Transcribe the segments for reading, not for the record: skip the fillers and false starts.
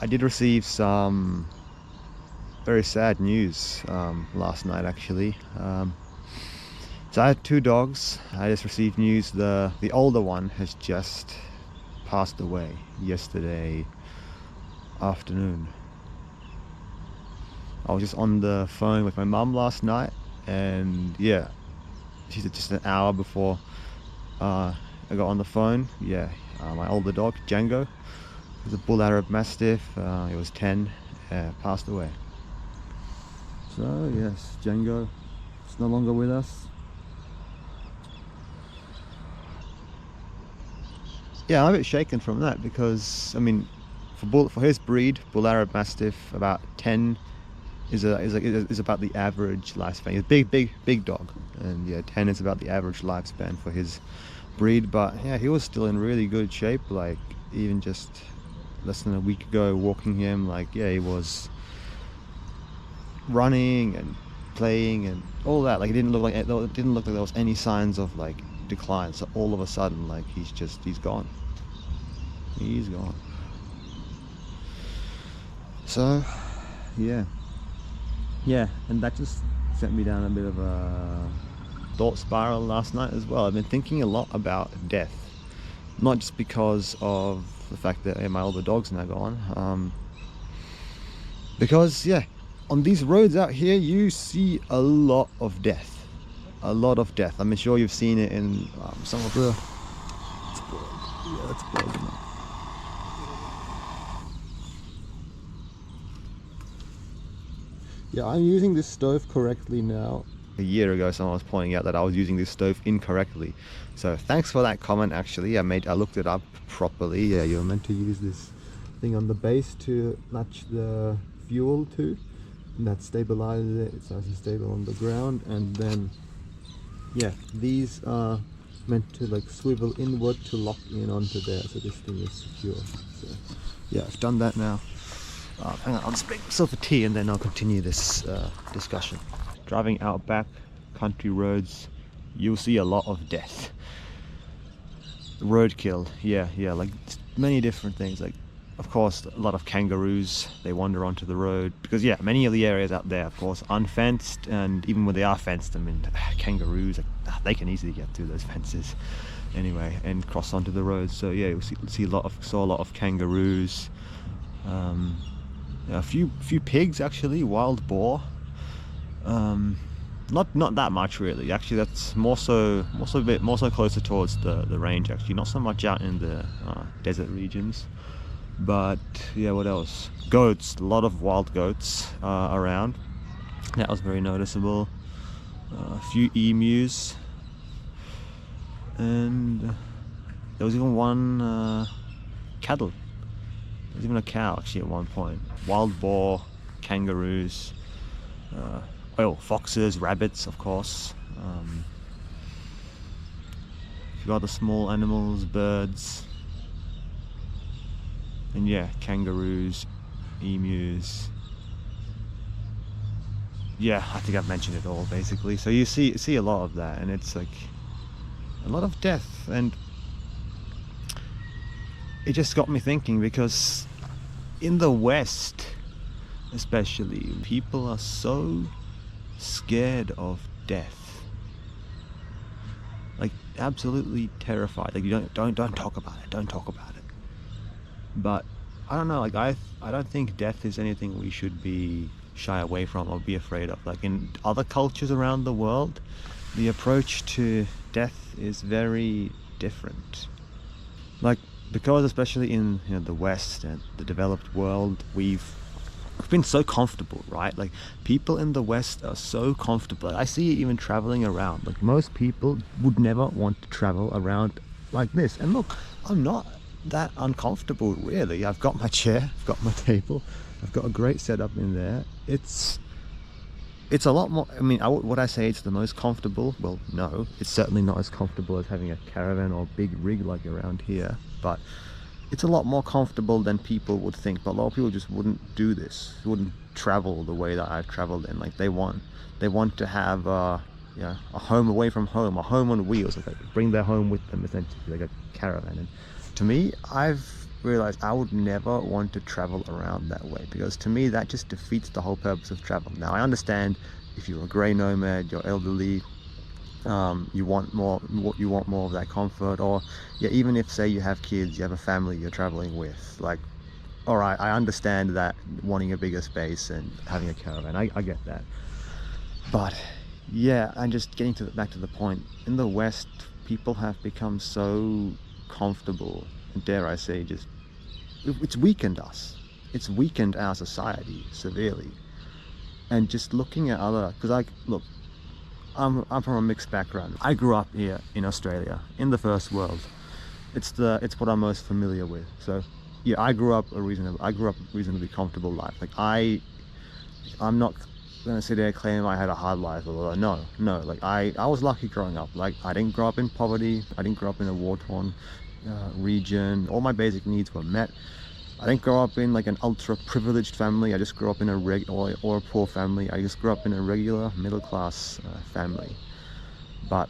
I did receive some very sad news last night actually. So I had two dogs. I just received news the older one has just passed away yesterday afternoon. I was just on the phone with my mum last night, and yeah, she's just an hour before I got on the phone. Yeah, my older dog Django, was a bull Arab Mastiff. He was 10, passed away. So yes, Django is no longer with us. Yeah, I'm a bit shaken from that because I mean, for his breed, bull Arab Mastiff, about 10 is about the average lifespan. He's a big dog, and yeah, 10 is about the average lifespan for his breed. But yeah, he was still in really good shape. Like even just less than a week ago, walking him, like yeah, he was running and playing and all that. Like it didn't look like there was any signs of like decline. So all of a sudden, like he's gone. He's gone. So yeah. Yeah, and that just sent me down a bit of a thought spiral last night as well. I've been thinking a lot about death, not just because of the fact that my older dog's now gone, because yeah, on these roads out here you see a lot of death. I'm sure you've seen it in some of the... It's broken. Yeah, I'm using this stove correctly now. A year ago someone was pointing out that I was using this stove incorrectly. So thanks for that comment actually. I looked it up properly. Yeah, you're meant to use this thing on the base to latch the fuel to. And that stabilizes it. It's nice and stable on the ground. And then, yeah, these are meant to like swivel inward to lock in onto there. So this thing is secure. So yeah, I've done that now. Hang on, I'll just make myself a tea and then I'll continue this discussion. Driving outback, country roads, you'll see a lot of death. Roadkill, yeah, like many different things. Like, of course, a lot of kangaroos, they wander onto the road. Because yeah, many of the areas out there, of course, unfenced, and even when they are fenced, I mean, kangaroos, they can easily get through those fences anyway and cross onto the road. So yeah, you'll see a lot of kangaroos. A few pigs actually, wild boar. Not that much really. Actually, that's more so closer towards the range. Actually, not so much out in the desert regions. But yeah, what else? Goats. A lot of wild goats around. That was very noticeable. A few emus, and there was even one cattle. There's even a cow actually at one point. Wild boar, kangaroos, foxes, rabbits, of course. You've got the small animals, birds, and yeah, kangaroos, emus. Yeah, I think I've mentioned it all basically. So you see a lot of that, and it's like a lot of death, and it just got me thinking, because in the West especially, people are so scared of death, like absolutely terrified. Like you don't talk about it. But I don't know, like I don't think death is anything we should be shy away from or be afraid of. Like in other cultures around the world, the approach to death is very different. Like, because especially in the West and the developed world, we've been so comfortable, right? Like people in the West are so comfortable. I see it even traveling around. Like most people would never want to travel around like this. And look, I'm not that uncomfortable really. I've got my chair, I've got my table, I've got a great setup in there. It's a lot more, I mean, would I say it's the most comfortable? Well, no, it's certainly not as comfortable as having a caravan or big rig like around here, but it's a lot more comfortable than people would think. But a lot of people just wouldn't do this, wouldn't travel the way that I've traveled in. Like they want to have a home away from home, a home on wheels, like bring their home with them, essentially, like a caravan. And to me, I've realized I would never want to travel around that way, because to me that just defeats the whole purpose of travel. Now I understand if you're a grey nomad, you're elderly, you want more of that comfort, or yeah, even if say you have kids, you have a family you're traveling with, like, all right, I understand that wanting a bigger space and having a caravan, I get that. But yeah, and just getting back to the point, in the West, people have become so comfortable, and dare I say, just it's weakened us. It's weakened our society severely. And just looking at other, because look, I'm from a mixed background. I grew up here in Australia, in the first world. It's what I'm most familiar with. So yeah, I grew up a reasonably comfortable life. Like I'm not gonna sit there claiming I had a hard life, or no. Like I was lucky growing up. Like I didn't grow up in poverty. I didn't grow up in a war-torn region. All my basic needs were met. I didn't grow up in like an ultra privileged family. I just grew up in a or a poor family. I just grew up in a regular middle class family. But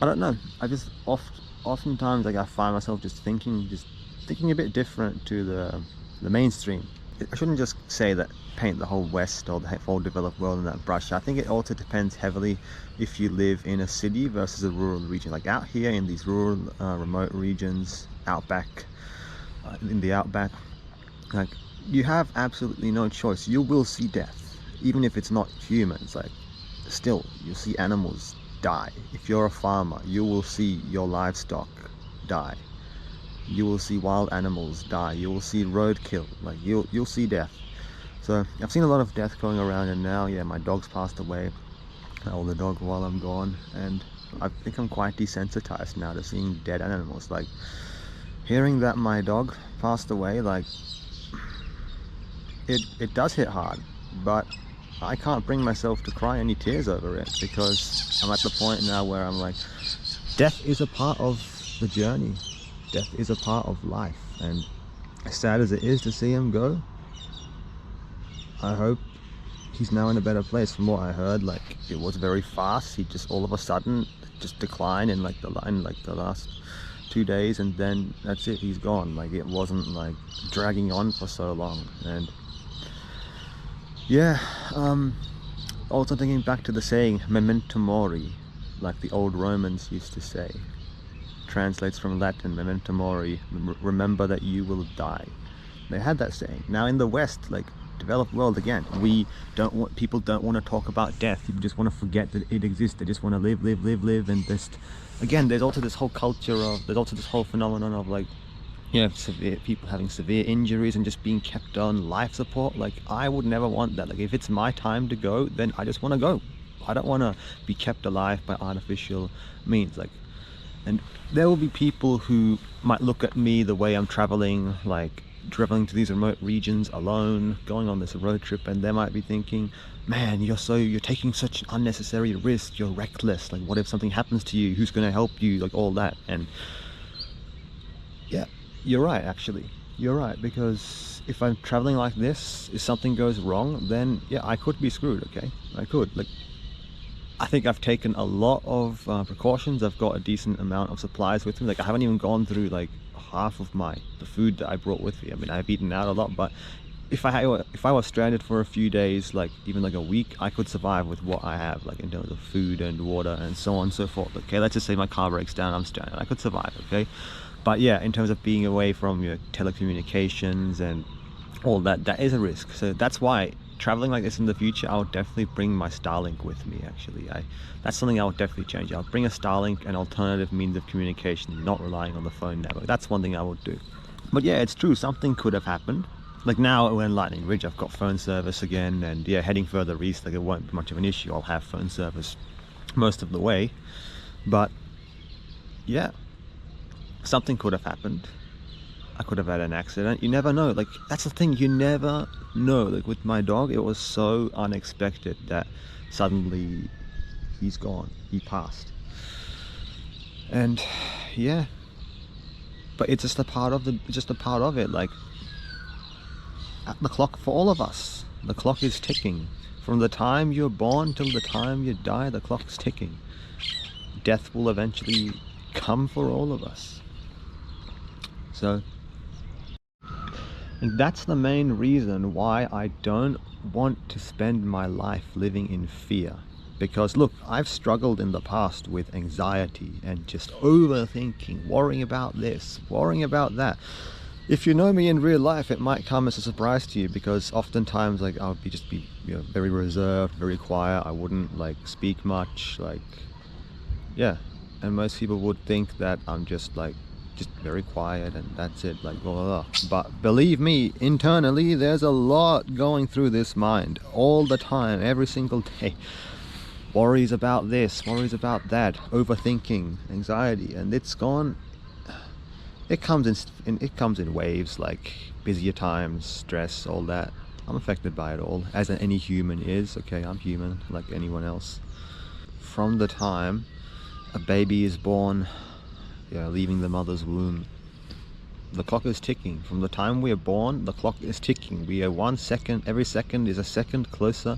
I don't know. I just oftentimes like I find myself just thinking a bit different to the mainstream. I shouldn't just say that, paint the whole West or the whole developed world in that brush. I think it also depends heavily if you live in a city versus a rural region. Like out here in these rural, remote regions, outback, in the outback, like you have absolutely no choice. You will see death, even if it's not humans. Like still, you'll see animals die. If you're a farmer, you will see your livestock die. You will see wild animals die. You will see roadkill. Like you'll see death. So I've seen a lot of death going around, and now, yeah, my dog's passed away, the dog, while I'm gone, and I've become quite desensitized now to seeing dead animals. Like hearing that my dog passed away, like it does hit hard, but I can't bring myself to cry any tears over it, because I'm at the point now where I'm like, death is a part of the journey. Death is a part of life, and as sad as it is to see him go, I hope he's now in a better place. From what I heard, like it was very fast. He just all of a sudden just declined in like the last 2 days, and then that's it, he's gone. Like it wasn't like dragging on for so long. And yeah, also thinking back to the saying Memento Mori, like the old Romans used to say, translates from Latin, Memento Mori, remember that you will die. They had that saying. Now in the West, like developed world, again, people don't want to talk about death. People just want to forget that it exists. They just want to live, and just, again, there's also this whole culture of, there's also this whole phenomenon of like, you know, people having severe injuries and just being kept on life support. Like I would never want that. Like if it's my time to go, then I just want to go. I don't want to be kept alive by artificial means. Like, and there will be people who might look at me the way I'm traveling, like traveling to these remote regions alone, going on this road trip, and they might be thinking, man, you're taking such an unnecessary risk, you're reckless, like what if something happens to you, who's going to help you, like all that. And yeah, you're right, actually, you're right, because if I'm traveling like this, if something goes wrong, then yeah, I could be screwed. Okay, I could. Like I think I've taken a lot of precautions. I've got a decent amount of supplies with me. Like I haven't even gone through like half of the food that I brought with me. I mean, I've eaten out a lot, but if I was stranded for a few days, like even like a week, I could survive with what I have, like in terms of food and water and so on and so forth. Okay, let's just say my car breaks down, I'm stranded, I could survive. Okay, but yeah, in terms of being away from your telecommunications and all that, that is a risk. So that's why traveling like this in the future, I would definitely bring my Starlink with me. Actually, that's something I would definitely change. I'll bring a Starlink, an alternative means of communication, not relying on the phone network. That's one thing I would do. But yeah, it's true, something could have happened. Like now we're in Lightning Ridge, I've got phone service again, and yeah, heading further east, like it won't be much of an issue. I'll have phone service most of the way. But yeah, something could have happened. I could have had an accident. You never know. Like that's the thing, you never know. Like with my dog, it was so unexpected that suddenly he's gone, he passed. And yeah, but it's just a part of it. Like the clock for all of us, the clock is ticking. From the time you're born till the time you die, the clock's ticking. Death will eventually come for all of us. So And that's the main reason why I don't want to spend my life living in fear. Because look, I've struggled in the past with anxiety and just overthinking, worrying about this, worrying about that. If you know me in real life, it might come as a surprise to you, because oftentimes like I'll be very reserved, very quiet. I wouldn't like speak much, like, yeah. And most people would think that I'm just very quiet and that's it, like blah, blah, blah. But believe me, internally there's a lot going through this mind all the time, every single day. Worries about this, worries about that, overthinking, anxiety, and it comes in waves, like busier times, stress, all that. I'm affected by it all, as any human is. Okay, I'm human like anyone else. From the time a baby is born, leaving the mother's womb, the clock is ticking. From the time we are born, the clock is ticking. We are 1 second, every second is a second closer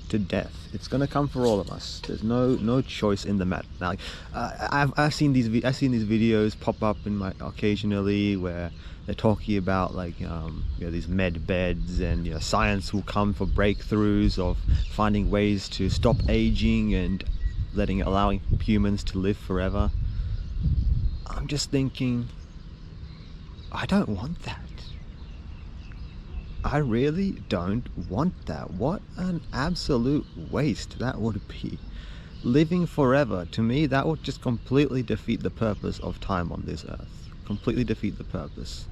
to death. It's gonna come for all of us. There's no choice in the matter. Now, I've seen these videos pop up in my occasionally where they're talking about like these med beds, and science will come for breakthroughs of finding ways to stop aging and allowing humans to live forever. I'm just thinking, I don't want that. I really don't want that. What an absolute waste that would be. Living forever, to me, that would just completely defeat the purpose of time on this earth. Completely defeat the purpose.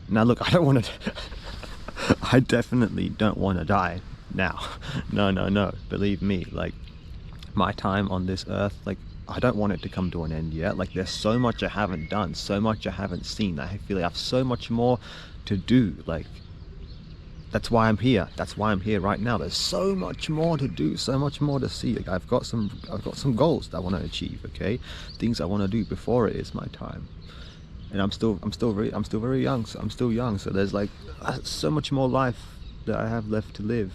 Now look, I don't want to I definitely don't want to die now. No, believe me, like my time on this earth, like I don't want it to come to an end yet. Like there's so much I haven't done, so much I haven't seen. I feel like I have so much more to do. Like that's why I'm here. That's why I'm here right now. There's so much more to do, so much more to see. Like I've got some goals that I want to achieve. Okay, things I want to do before it is my time. And I'm still very young. So I'm still young. So there's like so much more life that I have left to live.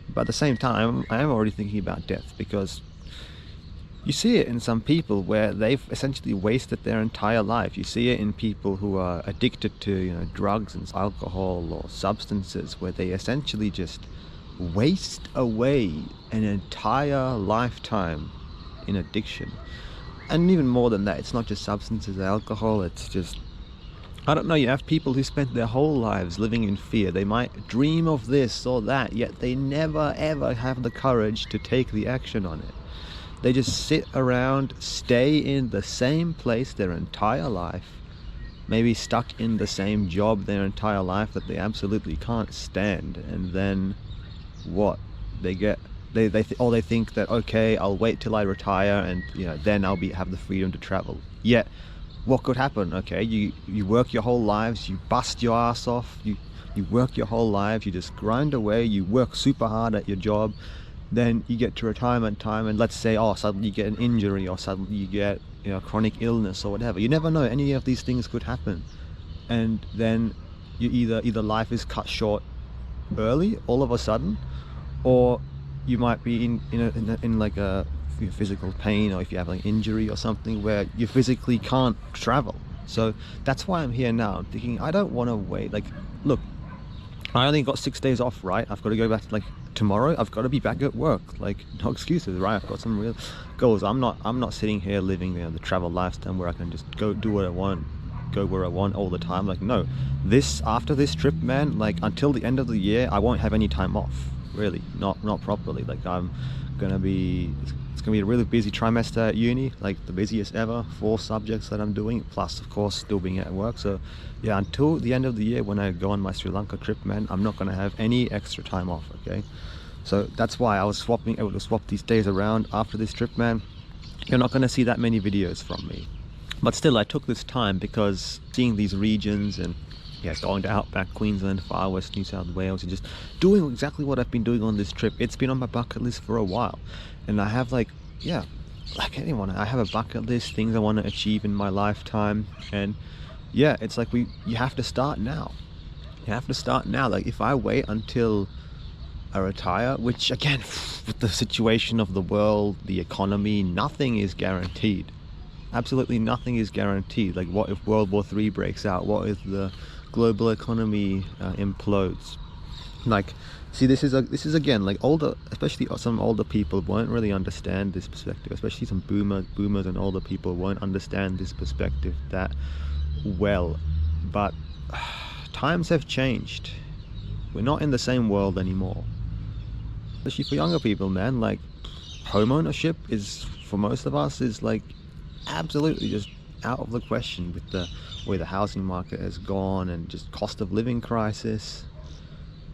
But at the same time, I am already thinking about death, because you see it in some people where they've essentially wasted their entire life. You see it in people who are addicted to, drugs and alcohol or substances, where they essentially just waste away an entire lifetime in addiction. And even more than that, it's not just substances, alcohol, it's just, I don't know, you have people who spent their whole lives living in fear. They might dream of this or that, yet they never ever have the courage to take the action on it. They just sit around, stay in the same place their entire life, maybe stuck in the same job their entire life that they absolutely can't stand. And then what? They think that, okay, I'll wait till I retire and then I'll have the freedom to travel. Yet what could happen? Okay, you work your whole lives, you bust your ass off, you work your whole lives, you just grind away, you work super hard at your job. Then you get to retirement time, and let's say, suddenly you get an injury, or suddenly you get chronic illness or whatever. You never know, any of these things could happen, and then you either life is cut short early all of a sudden, or you might be in like a physical pain, or if you have like injury or something where you physically can't travel. So that's why I'm here now. I'm thinking, I don't want to wait. Like, look, I only got 6 days off, right? I've got to go back to tomorrow. I've got to be back at work. Like, no excuses, right? I've got some real goals. I'm not sitting here living the travel lifestyle where I can just go do what I want, go where I want all the time. Like, no, after this trip, man, like until the end of the year, I won't have any time off. Really, not properly. Like it's gonna be a really busy trimester at uni, like the busiest ever. 4 subjects that I'm doing, plus of course still being at work. So yeah, until the end of the year when I go on my Sri Lanka trip, man, I'm not gonna have any extra time off. Okay, so that's why I was able to swap these days around after this trip, man. You're not gonna see that many videos from me, but still I took this time because seeing these regions and going to Outback, Queensland, Far West, New South Wales, and just doing exactly what I've been doing on this trip. It's been on my bucket list for a while, and I have like anyone, I have a bucket list, things I want to achieve in my lifetime. And yeah, it's like you have to start now. You have to start now. Like if I wait until I retire, which again, with the situation of the world, the economy, nothing is guaranteed. Absolutely nothing is guaranteed. Like, what if World War III breaks out? What if the global economy implodes? Like, see, this is again, like, older, especially some older people won't really understand this perspective, especially some boomers and older people won't understand this perspective that well. But times have changed. We're not in the same world anymore. Especially for younger people, man. Like, home ownership is, for most of us, is like absolutely just out of the question with the way the housing market has gone and just cost of living crisis.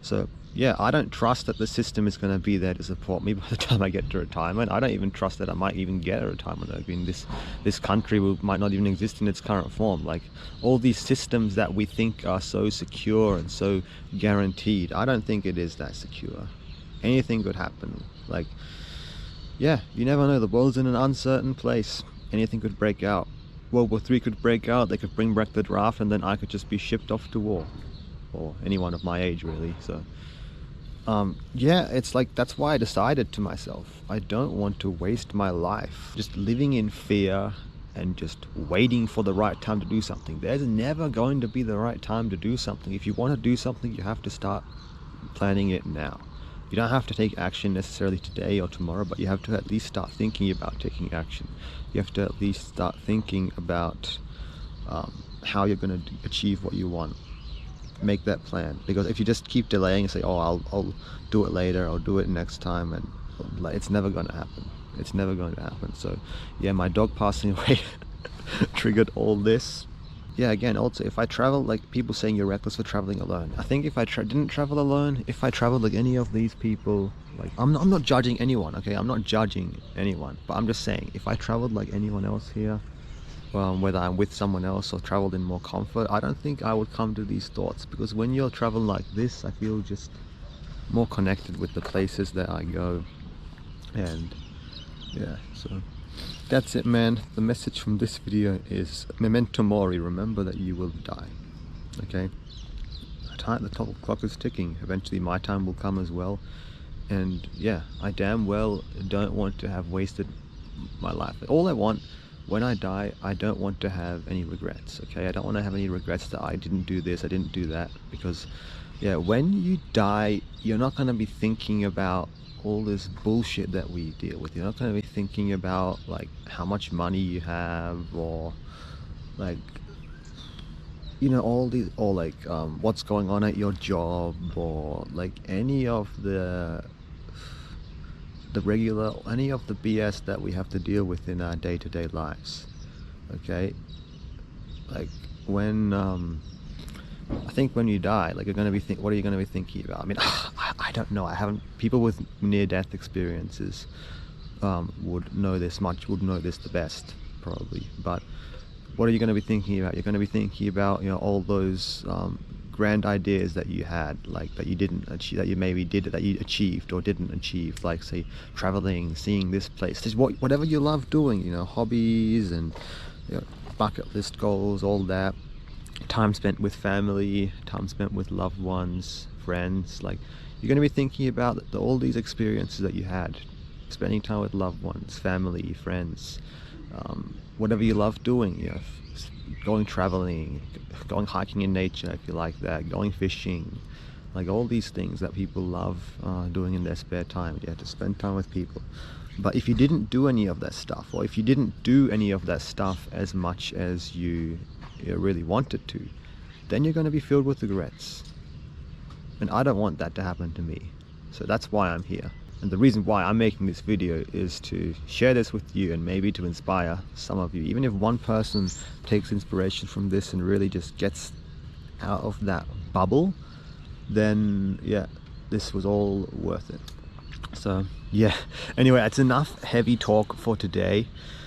So yeah, I don't trust that the system is going to be there to support me by the time I get to retirement. I don't even trust that I might even get a retirement. I mean, this country might not even exist in its current form. Like, all these systems that we think are so secure and so guaranteed, I don't think it is that secure. Anything could happen. Like, yeah, you never know. The world's in an uncertain place. Anything could break out. World War III could break out. They could bring back the draft, and then I could just be shipped off to war, or anyone of my age, really. So yeah, it's like, that's why I decided to myself, I don't want to waste my life just living in fear and just waiting for the right time to do something. There's never going to be the right time to do something. If you want to do something, you have to start planning it now. You don't have to take action necessarily today or tomorrow, but you have to at least start thinking about taking action. You have to at least start thinking about how you're going to achieve what you want. Make that plan, because if you just keep delaying and say, oh, I'll do it later, I'll do it next time, and it's never going to happen. It's never going to happen. So yeah, my dog passing away triggered all this. Yeah, again, also, if I travel, like, people saying you're reckless for traveling alone. I think if I didn't travel alone, if I traveled like any of these people, like, I'm not judging anyone, okay? I'm not judging anyone, but I'm just saying, if I traveled like anyone else here, whether I'm with someone else or traveled in more comfort, I don't think I would come to these thoughts, because when you're traveling like this, I feel just more connected with the places that I go. And yeah, so that's it, man. The message from this video is Memento Mori. Remember that you will die. Okay? The clock is ticking. Eventually my time will come as well. And yeah, I damn well don't want to have wasted my life. All I want, when I die, I don't want to have any regrets. Okay? I don't want to have any regrets that I didn't do this, I didn't do that. Because yeah, when you die, you're not going to be thinking about all this bullshit that we deal with. You're not going to be thinking about, like, how much money you have, or like, you know, all these, or like what's going on at your job, or like any of the regular, any of the BS that we have to deal with in our day-to-day lives. Okay? Like, when I think when you die, like, you're going to be what are you going to be thinking about? I mean, I don't know. I haven't. People with near-death experiences would know this the best, probably. But what are you going to be thinking about? You're going to be thinking about, you know, all those grand ideas that you had, like, that you didn't achieve, that you maybe did, that you achieved or didn't achieve, like, say, traveling, seeing this place, just whatever you love doing, you know, hobbies and, you know, bucket list goals, all that. Time spent with family, time spent with loved ones, friends. Like, you're going to be thinking about all these experiences that you had, spending time with loved ones, family, friends, whatever you love doing, you know, going traveling, going hiking in nature if you like that, going fishing, like all these things that people love doing in their spare time. You have to spend time with people. But if you didn't do any of that stuff, or if you didn't do any of that stuff as much as you really wanted to, then you're going to be filled with regrets. And I don't want that to happen to me. So that's why I'm here. And the reason why I'm making this video is to share this with you, and maybe to inspire some of you. Even if one person takes inspiration from this and really just gets out of that bubble, then yeah, this was all worth it. So yeah, anyway, it's enough heavy talk for today.